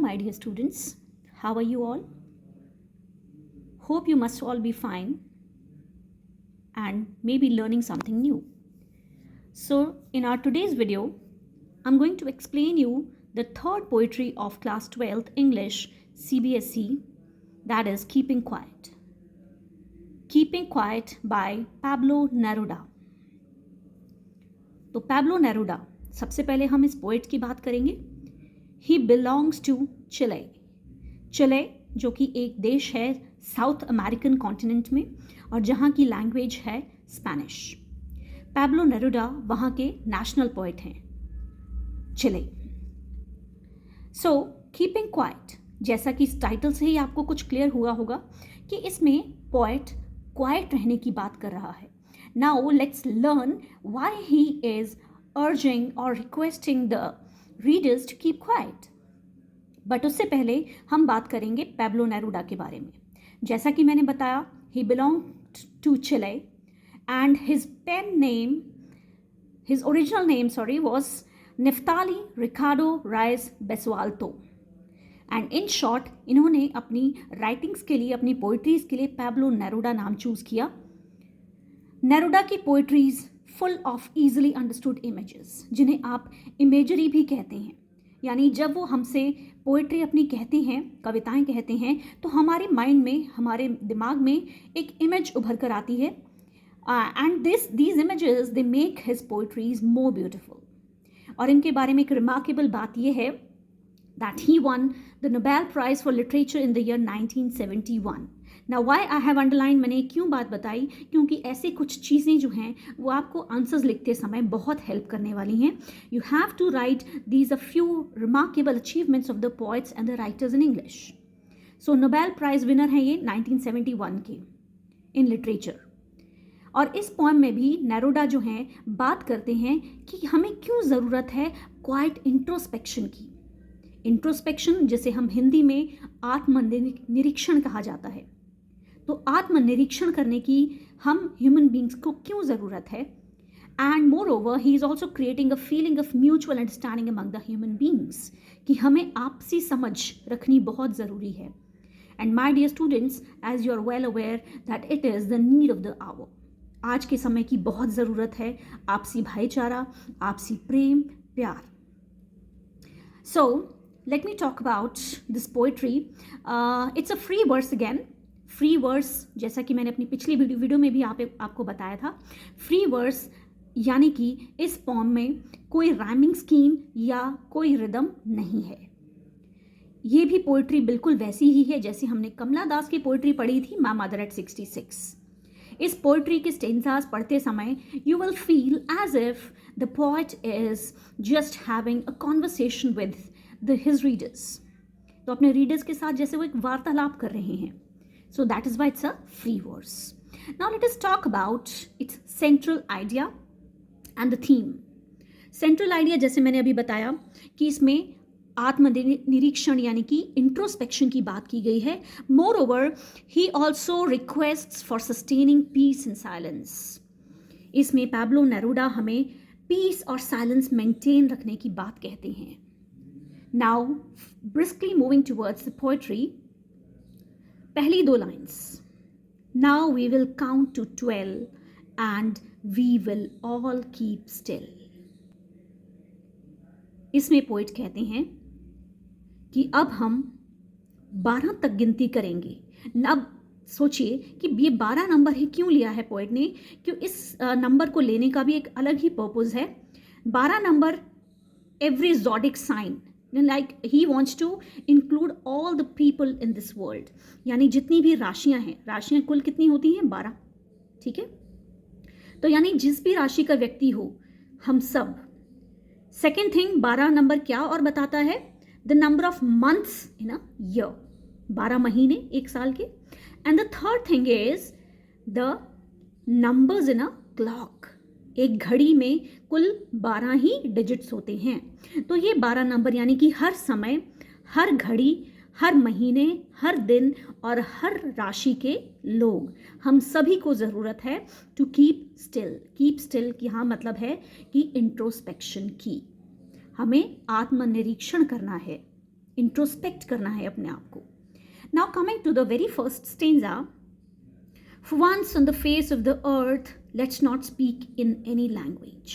my dear students. How are you all? Hope you must all be fine and maybe learning something new. So, in our today's video, I'm going to explain you the third poetry of class 12th English CBSE, that is Keeping Quiet. Keeping Quiet by Pablo Neruda. तो Pablo Neruda, सबसे पहले हम इस poet की बात करेंगे. He belongs to चिले. चिले जो कि एक देश है साउथ अमेरिकन कॉन्टिनेंट में और जहाँ की लैंग्वेज है स्पेनिश. पैब्लो नेरुडा वहाँ के नेशनल पोएट हैं चिले. सो कीपिंग क्वाइट, जैसा कि इस टाइटल से ही आपको कुछ क्लियर हुआ होगा कि इसमें पोएट क्वाइट रहने की बात कर रहा है. Now let's learn why he is urging or requesting the readers to keep quiet. But उससे पहले हम बात करेंगे पैब्लो नेरुडा के बारे में. जैसा कि मैंने बताया, he belonged to Chile and his original name was Neftali Ricardo Reyes Basualto. And in short, इन्होंने अपनी राइटिंग्स के लिए, अपनी पोइट्रीज के लिए पैब्लो नेरुडा नाम चूज किया. नेरुडा की poetries full of easily understood images, जिन्हें आप इमेजरी भी कहते हैं. यानी जब वो हमसे पोइट्री अपनी कहते हैं, कविताएं कहते हैं, तो हमारे माइंड में, हमारे दिमाग में एक इमेज उभर कर आती है. And these images they make his poetries more beautiful. और इनके बारे में एक रिमार्केबल बात यह है that he won the Nobel Prize for Literature in the year 1971. Now why I have underlined, मैंने क्यों बात बताई, क्योंकि ऐसी कुछ चीज़ें जो हैं वो आपको आंसर्स लिखते समय बहुत हेल्प करने वाली हैं. You have to write these a few remarkable achievements of the poets and the writers in English. So Nobel Prize winner हैं ये 1971 के in literature. और इस पोएम में भी नेरुडा जो हैं बात करते हैं कि हमें क्यों ज़रूरत है क्वाइट इंट्रोस्पेक्शन की. इंट्रोस्पेक्शन, जिसे हम हिंदी में आत्मनिरीक्षण कहा जाता है. तो आत्मनिरीक्षण करने की हम ह्यूमन बींग्स को क्यों ज़रूरत है. And moreover he is also creating a feeling of mutual understanding among the human beings, कि हमें आपसी समझ रखनी बहुत ज़रूरी है. And my dear students, as you are well aware that it is the need of the hour. आज के समय की बहुत ज़रूरत है आपसी भाईचारा, आपसी प्रेम, प्यार. सो let me talk about this poetry. It's a free verse again. Free verse, जैसा कि मैंने अपनी पिछली वीडियो में भी आपको बताया था. फ्री वर्स यानी कि इस पोम में कोई राइमिंग स्कीम या कोई रिदम नहीं है. ये भी पोइट्री बिल्कुल वैसी ही है जैसे हमने कमला दास की पोइट्री पढ़ी थी, माय मदर एट 66. इस पोइट्री के स्टेंजास पढ़ते समय you will feel as if the poet is just having a conversation with his readers. तो अपने रीडर्स के साथ जैसे वो एक वार्तालाप कर रहे हैं. So that is why it's a free verse. Now let us talk about its central idea and the theme. Central idea, जैसे मैंने अभी बताया कि इसमें आत्मनिरीक्षण यानी कि इंट्रोस्पेक्शन की बात की गई है. Moreover, he also requests for sustaining peace and silence. इसमें पैब्लो नेरुडा हमें पीस और साइलेंस मेंटेन रखने की बात कहते हैं. Now, briskly moving towards the poetry, पहली दो lines. Now we will count to 12 and we will all keep still. इसमें पोइट कहते हैं कि अब हम 12 तक गिनती करेंगे. अब सोचिए कि ये 12 नंबर ही क्यों लिया है पोइट ने, क्यों इस नंबर को लेने का भी एक अलग ही पर्पस है. 12 number every zodiac sign, like he wants to include all the people in this world. यानी जितनी भी राशियां हैं, राशियां कुल कितनी होती हैं? 12. ठीक है. तो यानी जिस भी राशि का व्यक्ति हो, हम सब. सेकेंड थिंग, 12 नंबर क्या और बताता है? The number of months in a year. 12 महीने एक साल के. And the third thing is the numbers in a clock. एक घड़ी में कुल 12 ही डिजिट्स होते हैं. तो ये 12 नंबर यानी कि हर समय, हर घड़ी, हर महीने, हर दिन और हर राशि के लोग, हम सभी को ज़रूरत है to keep still. Keep still की हाँ मतलब है कि इंट्रोस्पेक्शन की. हमें आत्मनिरीक्षण करना है. इंट्रोस्पेक्ट करना है अपने आप को. Now coming to the very first stanza. For once on the face of the earth, let's not speak in any language.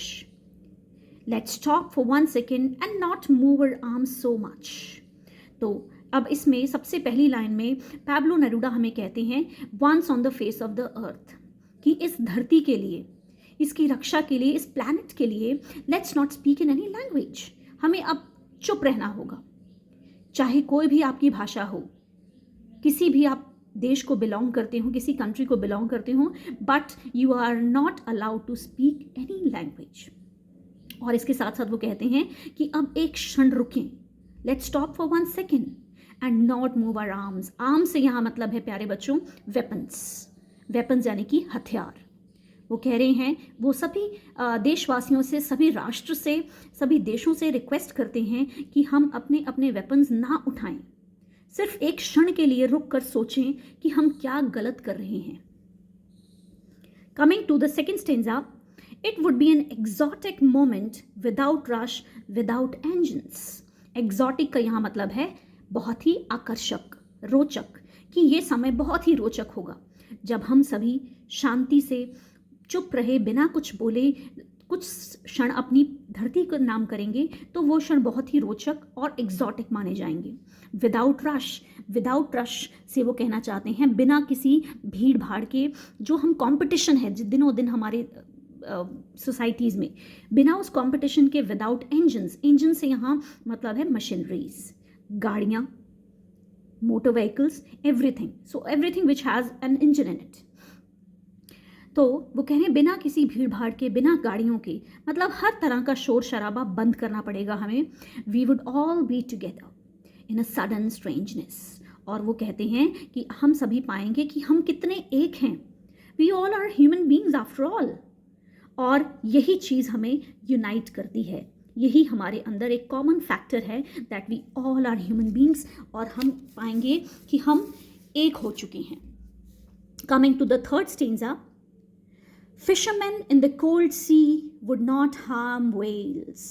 Let's stop for 1 second and not move our arms so much. तो अब इसमें सबसे पहली line में Pablo नेरूडा हमें कहते हैं once on the face of the earth, कि इस धरती के लिए, इसकी रक्षा के लिए, इस प्लैनेट के लिए let's not speak in any language. हमें अब चुप रहना होगा, चाहे कोई भी आपकी भाषा हो, किसी भी आप देश को बिलोंग करते हो, किसी कंट्री को बिलोंग करते हो, but you are not allowed to speak any language. और इसके साथ साथ वो कहते हैं कि अब एक क्षण रुकें, let's stop for 1 second and not move our arms. Arm से यहाँ मतलब है प्यारे बच्चों वेपन्स. वेपन्स यानी कि हथियार. वो कह रहे हैं, वो सभी देशवासियों से, सभी राष्ट्र से, सभी देशों से रिक्वेस्ट करते हैं कि हम अपने अपने वेपन्स ना उठाएं. सिर्फ एक क्षण के लिए रुक कर सोचें कि हम क्या गलत कर रहे हैं. Coming to the second stanza. It would be an exotic moment without rush, without engines. Exotic का यहाँ मतलब है बहुत ही आकर्षक, रोचक, कि ये समय बहुत ही रोचक होगा जब हम सभी शांति से चुप रहे, बिना कुछ बोले, कुछ क्षण अपनी धरती का नाम करेंगे, तो वो क्षण बहुत ही रोचक और एग्जॉटिक माने जाएंगे. विदाउट रश, विदाउट रश से वो कहना चाहते हैं बिना किसी भीड़ भाड़ के, जो हम कंपटीशन है दिनों दिन हमारे सोसाइटीज़ में, बिना उस कंपटीशन के. विदाउट एंजिन्स, इंजन से यहाँ मतलब है मशीनरीज, गाड़ियाँ, motor vehicles, everything. So everything which has an engine in it. तो वो कह रहे हैं बिना किसी भीड़ भाड़ के, बिना गाड़ियों के, मतलब हर तरह का शोर शराबा बंद करना पड़ेगा हमें. We would all be together in a sudden strangeness. और वो कहते हैं कि हम सभी पाएंगे कि हम कितने एक हैं. We all are human beings after all. और यही चीज़ हमें यूनाइट करती है, यही हमारे अंदर एक कॉमन फैक्टर है, that we all are human beings. और हम पाएंगे कि हम एक हो चुके हैं. Coming to the third stanza. Fishermen in the cold sea would not harm whales.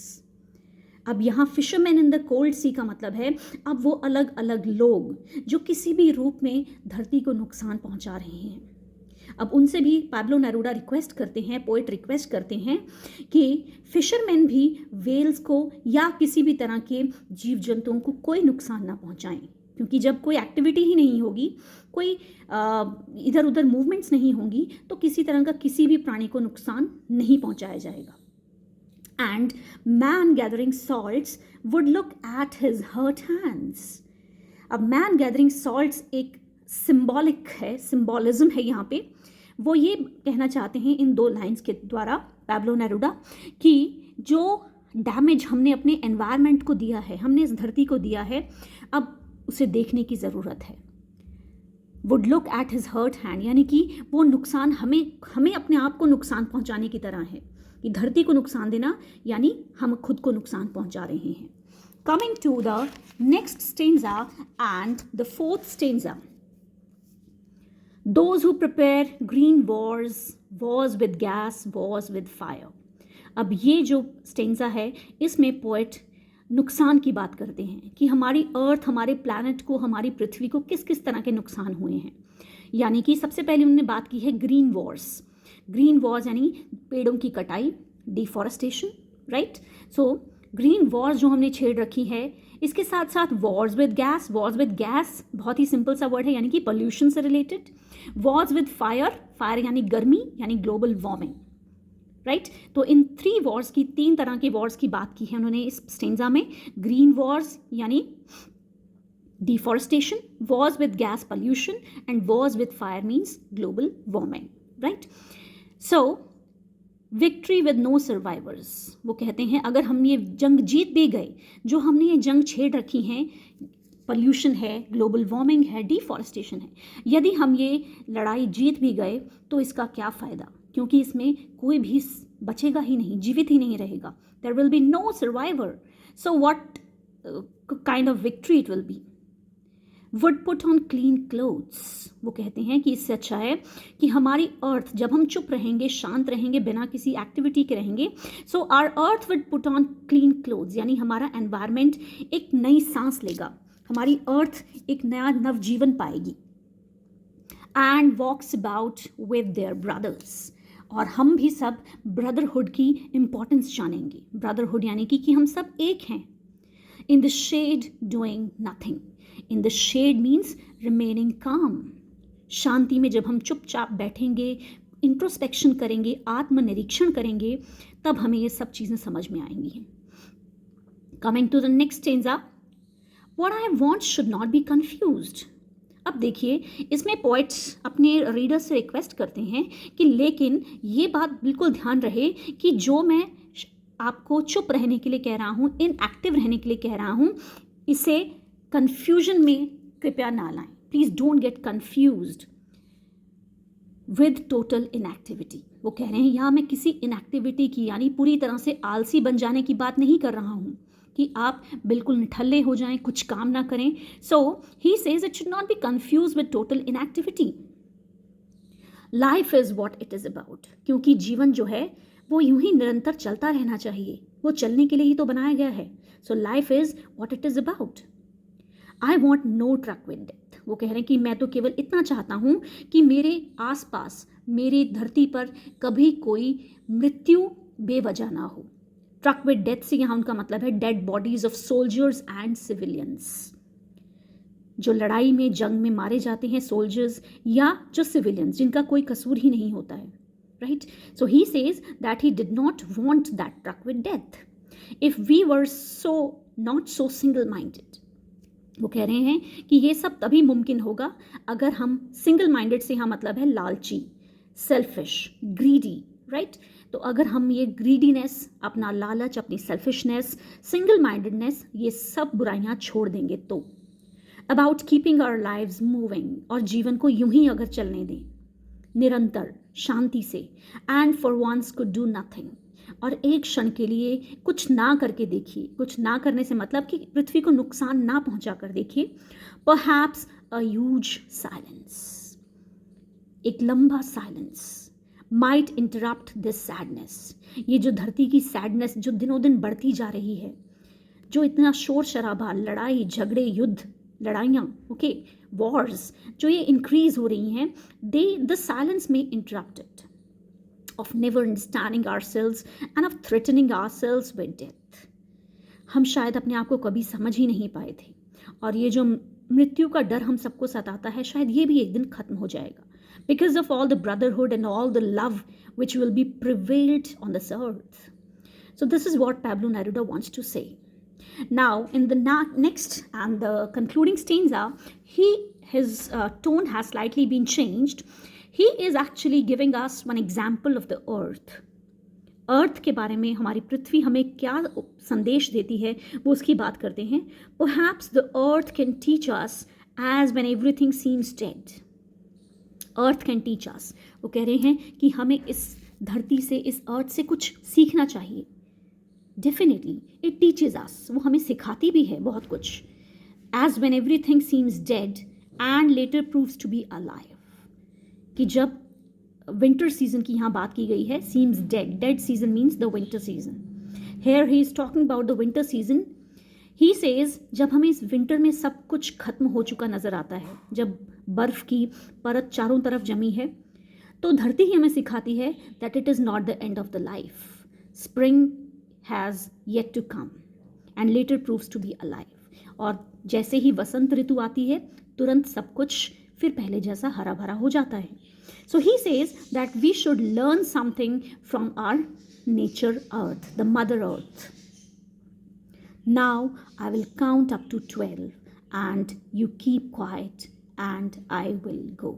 अब यहाँ फिशरमैन इन द कोल्ड सी का मतलब है अब वो अलग अलग लोग जो किसी भी रूप में धरती को नुकसान पहुँचा रहे हैं. अब उनसे भी पैब्लो नेरूडा रिक्वेस्ट करते हैं, पोएट रिक्वेस्ट करते हैं कि फिशरमैन भी वेल्स को या किसी भी तरह के जीव जंतुओं को कोई नुकसान ना पहुँचाएं, क्योंकि जब कोई एक्टिविटी ही नहीं होगी, कोई इधर उधर मूवमेंट्स नहीं होंगी, तो किसी तरह का किसी भी प्राणी को नुकसान नहीं पहुंचाया जाएगा. And man gathering salts would look at his hurt hands. अब मैन गैदरिंग सॉल्ट्स एक सिंबॉलिक है, सिंबॉलिज्म है यहाँ पे. वो ये कहना चाहते हैं इन 2 लाइंस के द्वारा पैब्लो नेरूडा कि जो डैमेज हमने अपने एनवायरनमेंट को दिया है, हमने इस धरती को दिया है, अब उसे देखने की ज़रूरत है. Would look at his hurt hand, यानी कि वो नुकसान हमें अपने आप को नुकसान पहुंचाने की तरह है, कि धरती को नुकसान देना यानी हम खुद को नुकसान पहुंचा रहे हैं. Coming to the next stanza and the fourth stanza. Those who prepare green wars with gas, wars with fire. अब ये जो स्टेंजा है, इसमें पोएट नुकसान की बात करते हैं कि हमारी अर्थ, हमारे प्लैनेट को, हमारी पृथ्वी को किस किस तरह के नुकसान हुए हैं. यानी कि सबसे पहले उन्होंने बात की है ग्रीन वॉर्स. ग्रीन वॉर्स यानी पेड़ों की कटाई, deforestation, right. So green Wars जो हमने छेड़ रखी है. इसके साथ साथ Wars with gas. Wars with gas बहुत ही सिंपल सा वर्ड है, यानी कि पोल्यूशन से related. Wars with fire, fire यानी गर्मी, यानी ग्लोबल वार्मिंग, राइट. तो इन 3 वॉर्स की, 3 तरह के वॉर्स की बात की है उन्होंने इस स्टेंजा में. ग्रीन वॉर्स यानी deforestation, wars with gas pollution, and wars with fire means global warming, right. So victory with no survivors. वो कहते हैं अगर हम ये जंग जीत भी गए, जो हमने ये जंग छेड़ रखी हैं, पोल्यूशन है, ग्लोबल वार्मिंग है, डिफॉरेस्टेशन है, यदि हम ये लड़ाई जीत भी गए तो इसका क्या फ़ायदा, क्योंकि इसमें कोई भी बचेगा ही नहीं, जीवित ही नहीं रहेगा. There will be no survivor. So what kind of victory it will be. Would put on clean clothes. वो कहते हैं कि इससे अच्छा है कि हमारी अर्थ, जब हम चुप रहेंगे, शांत रहेंगे, बिना किसी एक्टिविटी के रहेंगे, so our earth would put on clean clothes, यानी हमारा एनवायरमेंट एक नई सांस लेगा, हमारी अर्थ एक नया नवजीवन पाएगी। And walks about with their brothers, और हम भी सब ब्रदरहुड की इम्पोर्टेंस जानेंगे। ब्रदरहुड यानी कि हम सब एक हैं। In the shade doing nothing. In the shade means remaining calm. शांति में जब हम चुपचाप बैठेंगे, इंट्रोस्पेक्शन करेंगे, आत्मनिरीक्षण करेंगे, तब हमें ये सब चीज़ें समझ में आएंगी। Coming to the next stanza, what I want should not be confused. अब देखिए, इसमें पोइट्स अपने रीडर से रिक्वेस्ट करते हैं कि लेकिन ये बात बिल्कुल ध्यान रहे कि जो मैं आपको चुप रहने के लिए कह रहा हूँ, इनएक्टिव रहने के लिए कह रहा हूँ, इसे कन्फ्यूजन में कृपया ना लाएं। Please don't get confused with total inactivity. वो कह रहे हैं यहाँ मैं किसी इनएक्टिविटी की, यानी पूरी तरह से आलसी बन जाने की बात नहीं कर रहा हूँ कि आप बिल्कुल निठल्ले हो जाएं, कुछ काम ना करें। So he says it should not be confuse with total inactivity. Life is what it is about, क्योंकि जीवन जो है वो यूं ही निरंतर चलता रहना चाहिए, वो चलने के लिए ही तो बनाया गया है। So life is what it is about. I want no truck with death. वो कह रहे हैं कि मैं तो केवल इतना चाहता हूँ कि मेरे आसपास, मेरी धरती पर कभी कोई मृत्यु बेवजह ना हो। ट्रक विद डेथ से यहाँ उनका मतलब है dead bodies of soldiers and civilians, जो लड़ाई में, जंग में मारे जाते हैं, सोल्जर्स या जो सिविलियंस जिनका कोई कसूर ही नहीं होता है, right. So he says that he did not want that truck with death if we were so not so single minded. वो कह रहे हैं कि ये सब तभी मुमकिन होगा अगर हम सिंगल माइंडेड से यहाँ मतलब है लालची, सेल्फिश, ग्रीडी, राइट। तो अगर हम ये ग्रीडीनेस, अपना लालच, अपनी सेल्फिशनेस, सिंगल माइंडेडनेस, ये सब बुराइयां छोड़ देंगे तो। About keeping our lives moving, और जीवन को यूं ही अगर चलने दें निरंतर शांति से। And for once could do nothing, और एक क्षण के लिए कुछ ना करके देखिए। कुछ ना करने से मतलब कि पृथ्वी को नुकसान ना पहुंचा कर देखिए। परहैप्स अ ह्यूज साइलेंस, एक लंबा silence might interrupt this sadness. ये जो धरती की सैडनेस जो दिनों दिन बढ़ती जा रही है, जो इतना शोर शराबा, लड़ाई झगड़े, युद्ध, लड़ाइयाँ, ओके, वॉर्स जो ये इंक्रीज हो रही हैं, द साइलेंस में interrupted of never understanding ourselves and of threatening ourselves with death। हम शायद अपने आप को कभी समझ ही नहीं पाए थे, और ये जो मृत्यु का डर हम सबको सताता है, शायद ये भी एक दिन खत्म हो जाएगा, because of all the brotherhood and all the love which will be prevailed on this earth। So this is what Pablo Neruda wants to say. Now in the next and the concluding stanza, his tone has slightly been changed. He is actually giving us one example of the earth। अर्थ के बारे में, हमारी पृथ्वी हमें क्या संदेश देती है, वो उसकी बात करते हैं। Perhaps the earth can teach us as when everything seems dead। Earth can teach us, वो कह रहे हैं कि हमें इस धरती से, इस अर्थ से कुछ सीखना चाहिए। डेफिनेटली इट टीचेज अस, वो हमें सिखाती भी है बहुत कुछ। As when everything seems dead and later proves to be alive, कि जब विंटर सीजन की यहाँ बात की गई है, seems dead, dead season means the winter season. Here he is talking about the winter season. He says जब हमें इस विंटर में सब कुछ खत्म हो चुका नज़र आता है, जब बर्फ़ की परत चारों तरफ जमी है, तो धरती ही हमें सिखाती है that it is not the end of the life. Spring has yet to come and later proves to be alive. और जैसे ही वसंत ऋतु आती है, तुरंत सब कुछ फिर पहले जैसा हरा भरा हो जाता है। So he says that we should learn something from our nature earth, the mother earth. Now I will count up to 12 and you keep quiet and I will go।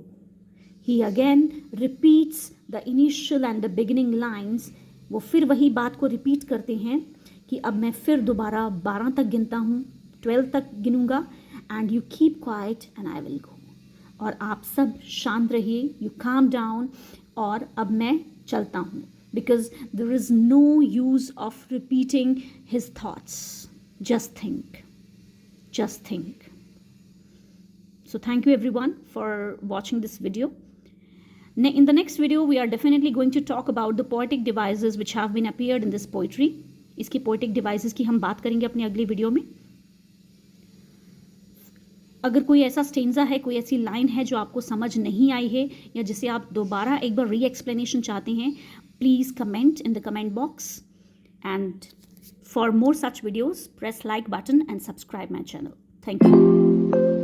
He again repeats the initial and the beginning lines। वो फिर वही बात को repeat करते हैं कि अब मैं फिर दोबारा 12 तक गिनता हूँ, 12 तक गिनूँगा, and you keep quiet and I will go। और आप सब शांत रहिए, you calm down, और अब मैं चलता हूँ, because there is no use of repeating his thoughts। Just think, just think। So thank you everyone for watching this video. In the next video, we are definitely going to talk about the poetic devices which have been appeared in this poetry. इसकी poetic devices की हम बात करेंगे अपनी अगली video में. अगर कोई ऐसा स्टेंजा है, कोई ऐसी लाइन है जो आपको समझ नहीं आई है या जिसे आप दोबारा एक बार री एक्सप्लेनेशन चाहते हैं, please comment in the comment box. And for more such videos, press like button and subscribe my channel. Thank you.